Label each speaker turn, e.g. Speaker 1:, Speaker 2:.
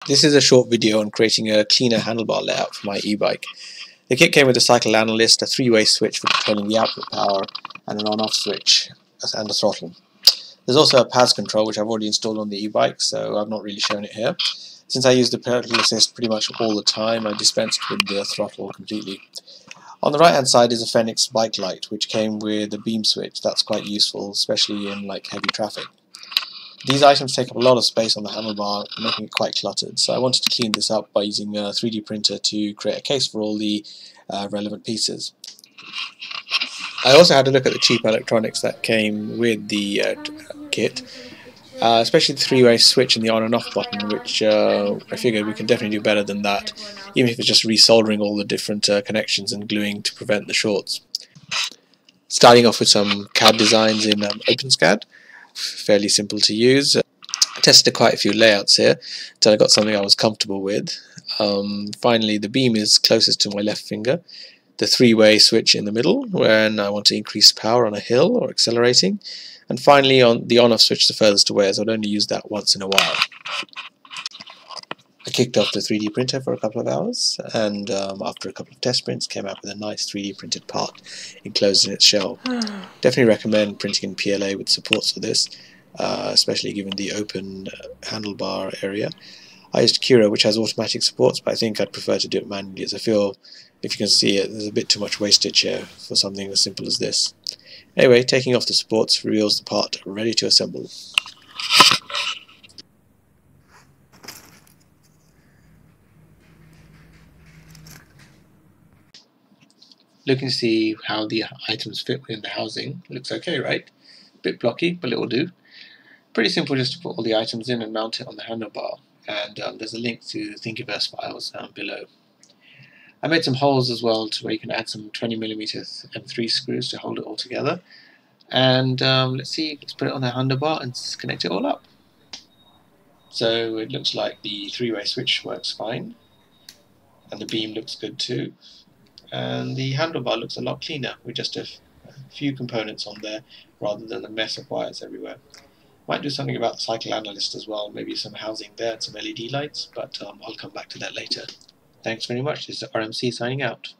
Speaker 1: This is a short video on creating a cleaner handlebar layout for my e-bike. The kit came with a cycle analyst, a three-way switch for controlling the output power, and an on-off switch and a throttle. There's also a PAS control which I've already installed on the e-bike, so I've not really shown it here. Since I use the pedal assist pretty much all the time, I dispensed with the throttle completely. On the right hand side is a Fenix bike light which came with a beam switch. That's quite useful, especially in heavy traffic. These items take up a lot of space on the handlebar, making it quite cluttered, so I wanted to clean this up by using a 3D printer to create a case for all the relevant pieces. I also had a look at the cheap electronics that came with the kit, especially the three-way switch and the on and off button, which I figured we can definitely do better than that, even if it's just resoldering all the different connections and gluing to prevent the shorts. Starting off with some CAD designs in OpenSCAD. Fairly simple to use. I tested quite a few layouts here until I got something I was comfortable with. Finally, the beam is closest to my left finger, the three-way switch in the middle when I want to increase power on a hill or accelerating, and finally on the on-off switch the furthest away, as I'd only use that once in a while. I kicked off the 3D printer for a couple of hours, and after a couple of test prints came out with a nice 3D printed part enclosed in its shell. Definitely recommend printing in PLA with supports for this, especially given the open handlebar area. I used Cura, which has automatic supports, but I think I'd prefer to do it manually, as I feel, if you can see it, there's a bit too much wastage here for something as simple as this. Anyway, taking off the supports reveals the part ready to assemble. Looking to see how the items fit within the housing. Looks okay, right? Bit blocky, but it will do. Pretty simple just to put all the items in and mount it on the handlebar. And there's a link to Thingiverse files below. I made some holes as well to where you can add some 20mm M3 screws to hold it all together. And let's put it on the handlebar and connect it all up. So it looks like the three-way switch works fine. And the beam looks good too. And the handlebar looks a lot cleaner with just a few components on there rather than a mess of wires everywhere. Might do something about the cycle analyst as well, maybe some housing there and some LED lights, but I'll come back to that later. Thanks very much. This is RMC signing out.